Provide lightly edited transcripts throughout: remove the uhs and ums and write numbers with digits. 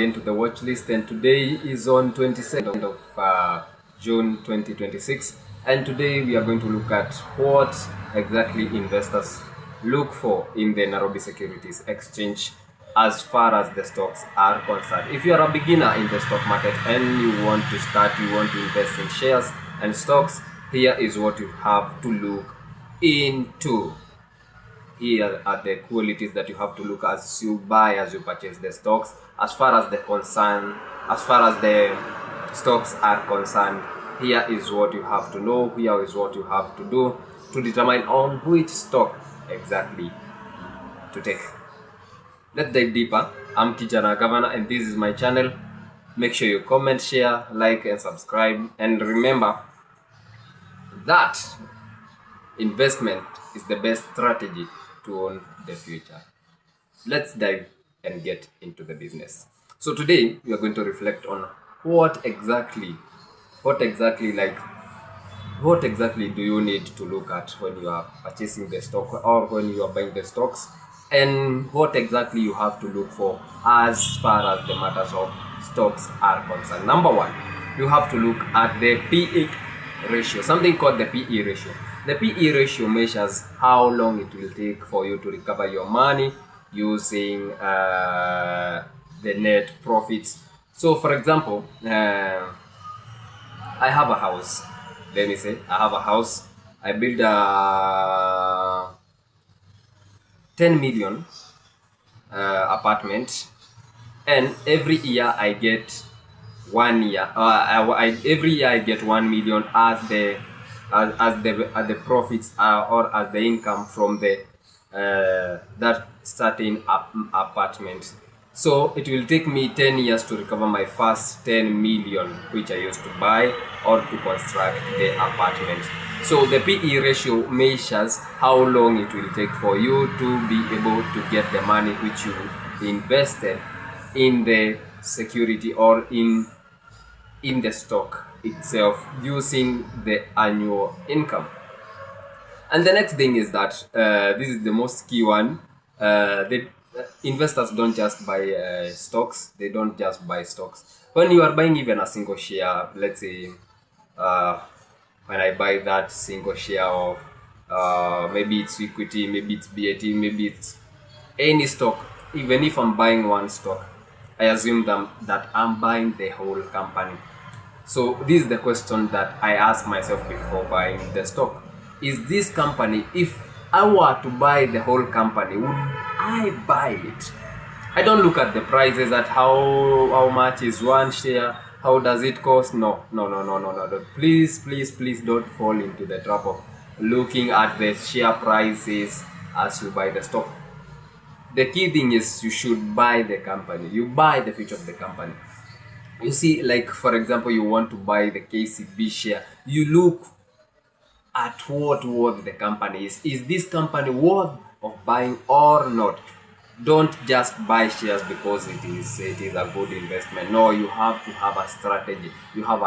into the watch list, and today is on 22nd of June 2026, and today we are going to look at what exactly investors look for in the Nairobi Securities Exchange as far as the stocks are concerned. If you are a beginner in the stock market and you want to invest in shares and stocks, here is what you have to look into. Here are the qualities that you have to look as you purchase the stocks. As far as the stocks are concerned, here is what you have to know. Here is what you have to do to determine on which stock exactly to take. Let's dive deeper. I'm Kijana Governor and this is my channel. Make sure you comment, share, like and subscribe, and remember that investment is the best strategy to own the future. Let's dive and get into the business. So today we are going to reflect on what exactly do you need to look at when you are purchasing the stock or when you are buying the stocks, and what exactly you have to look for as far as the matters of stocks are concerned. Number one, you have to look at the PE ratio, something called the PE ratio. The PE ratio measures how long it will take for you to recover your money using the net profits. So for example, I have a house. Let me say I have a house. I build a 10 million apartment, and every year I get 1 year. Every year I get 1 million as the profits or as the income from the that certain apartment. So it will take me 10 years to recover my first 10 million which I used to buy or to construct the apartment. So the PE ratio measures how long it will take for you to be able to get the money which you invested in the security or in the stock itself using the annual income. And the next thing is that this is the most key one. The investors don't just buy stocks. They don't just buy stocks. When you are buying even a single share, let's say when I buy that single share of maybe it's equity, maybe it's BAT, maybe it's any stock, even if I'm buying one stock, I assume that I'm buying the whole company. So this is the question that I ask myself before buying the stock. Is this company, if I were to buy the whole company, would I buy it? I don't look at the prices, at how much is one share, how does it cost. No. Please don't fall into the trap of looking at the share prices as you buy the stock. The key thing is you should buy the company. You buy the future of the company. You see, like for example, you want to buy the KCB share. You look at what worth the company is. Is this company worth of buying or not? Don't just buy shares because it is a good investment. No, you have to have a strategy. You have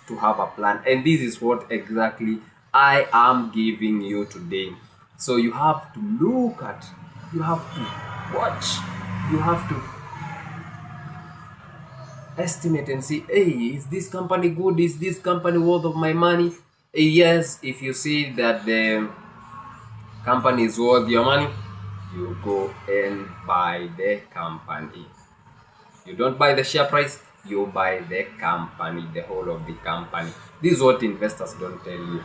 to have a plan, and this is what exactly I am giving you today. So you have to look at, you have to watch, you have to estimate and see, hey, is this company good? Is this company worth of my money? Yes, if you see that the company is worth your money, you go and buy the company. You don't buy the share price, you buy the company, the whole of the company. This is what investors don't tell you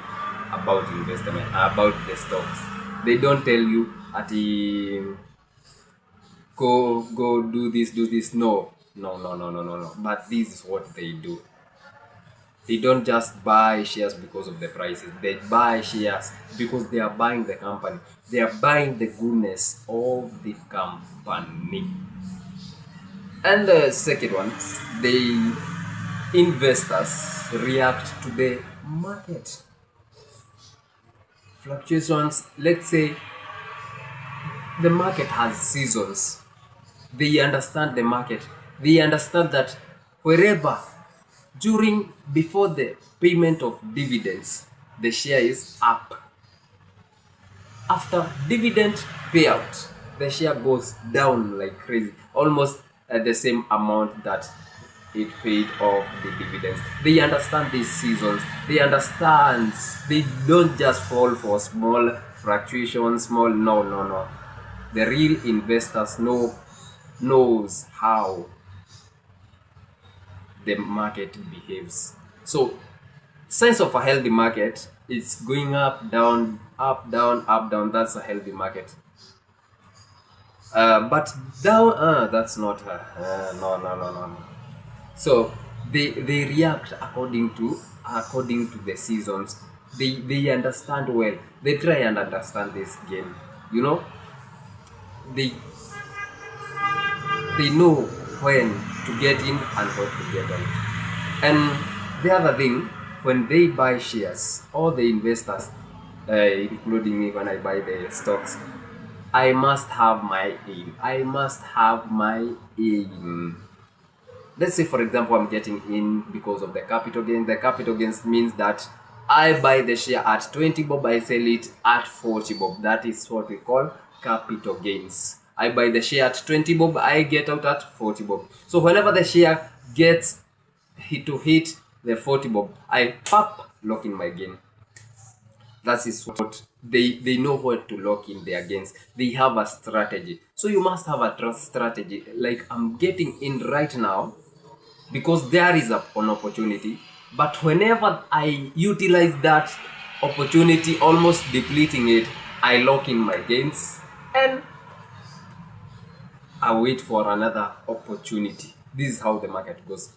about investment, about the stocks. They don't tell you at the go do this. No. But this is what they do. They don't just buy shares because of the prices. They buy shares because they are buying the company. They are buying the goodness of the company. And the second one, the investors react to the market fluctuations. Let's say the market has seasons. They understand the market. They understand that wherever before the payment of dividends, the share is up. After dividend payout, the share goes down like crazy. Almost the same amount that it paid off the dividends. They understand these seasons. They understand. They don't just fall for small fluctuations. Small, no, no, no. The real investors knows how the market behaves. So sense of a healthy market, it's going up, down, up, down, up, down. That's a healthy market. But down, that's not. No, no, no, no, no. So they react according to the seasons. They understand well. They try and understand this game. You know, they they know when to get in and when to get out. And the other thing, when they buy shares, all the investors, including me when I buy the stocks, I must have my aim. I must have my aim. Let's say, for example, I'm getting in because of the capital gain. The capital gains means that I buy the share at 20 bob, I sell it at 40 bob. That is what we call capital gains. I buy the share at 20 bob, I get out at 40 bob. So whenever the share gets hit the 40 bob, I lock in my gain. That is what they know what to lock in their gains. They have a strategy. So you must have a trust strategy. Like, I'm getting in right now because there is an opportunity, but whenever I utilize that opportunity, almost depleting it, I lock in my gains and I wait for another opportunity. This is how the market goes.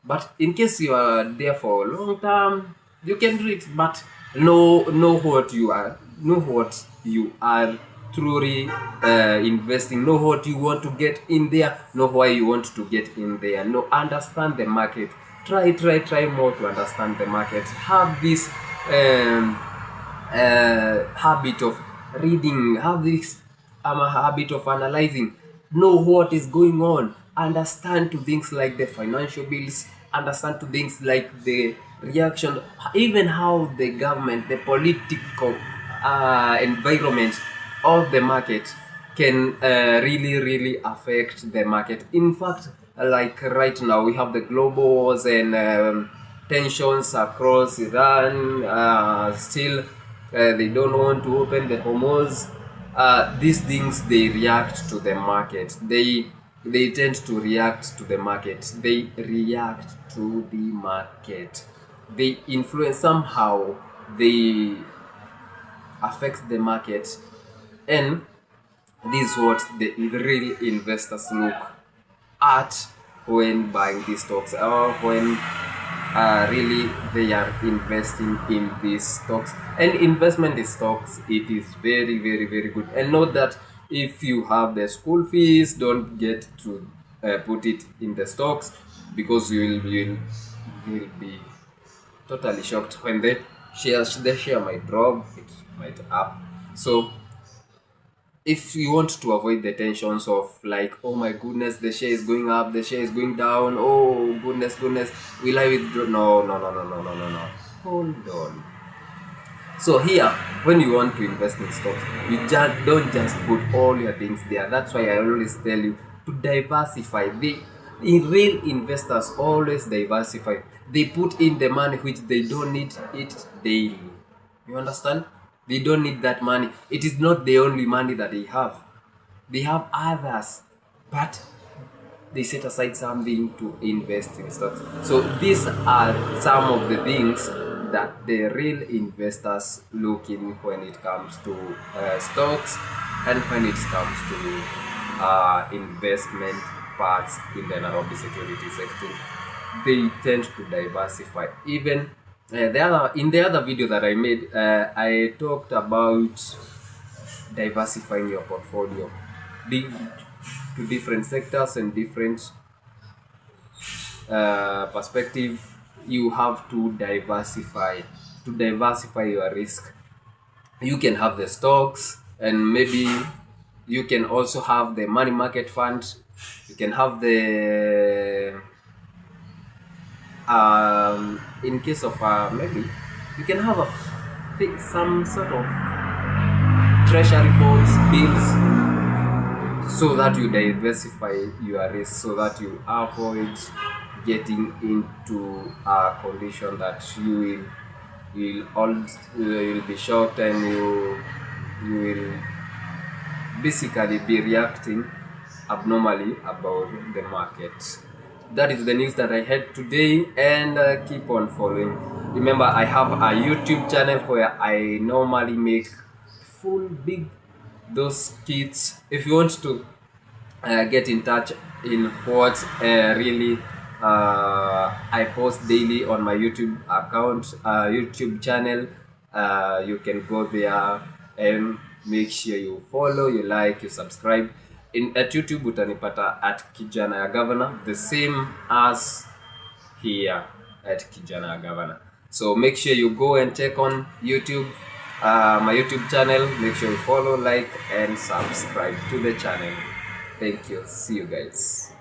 But in case you are there for a long term, you can do it, but know what you are truly investing. Know what you want to get in there. Know why you want to get in there. Know, understand the market. Try more to understand the market. Have this habit of reading. Have this habit of analyzing. Know what is going on. Understand to things like the financial bills. Understand to things like the reaction, even how the government, the political environment of the market can really affect the market. In fact, like right now, we have the global wars and tensions across Iran. Still, they don't want to open the Hormuz. These things, they react to the market. They tend to react to the market. They react to the market. They influence somehow. They affect the market, and this is what the real investors look at when buying these stocks, or when really they are investing in these stocks. And investment in stocks, it is very good. And note that if you have the school fees, don't get to put it in the stocks, because you will be totally shocked when the share might drop, it might up. So if you want to avoid the tensions of like, oh my goodness, the share is going up, the share is going down, oh goodness, will I withdraw? No. Hold on. So here, when you want to invest in stocks, you don't just put all your things there. That's why I always tell you to diversify. Real investors always diversify. They put in the money which they don't need it daily. You understand? They don't need that money. It is not the only money that they have. They have others, but they set aside something to invest in stocks. So these are some of the things that the real investors look in when it comes to stocks, and when it comes to investment parts in the Nairobi security sector. They tend to diversify. Even in the other video that I made, I talked about diversifying your portfolio to different sectors and different perspective. You have to diversify your risk. You can have the stocks, and maybe you can also have the money market fund. You can have the in case of maybe you can have some sort of treasury bonds, bills. so that you diversify your risk, so that you avoid getting into a condition that you'll be shocked, and you will basically be reacting abnormally about the market. That is the news that I had today, and keep on following. Remember, I have a YouTube channel where I normally make full big those kits. If you want to get in touch in what really I post daily on my YouTube account, YouTube channel, you can go there and make sure you follow, you like, you subscribe. In at YouTube utanipata at Kijana ya Governor, the same as here at Kijana ya Governor. So make sure you go and check on YouTube, my YouTube channel. Make sure you follow, like, and subscribe to the channel. Thank you. See you guys.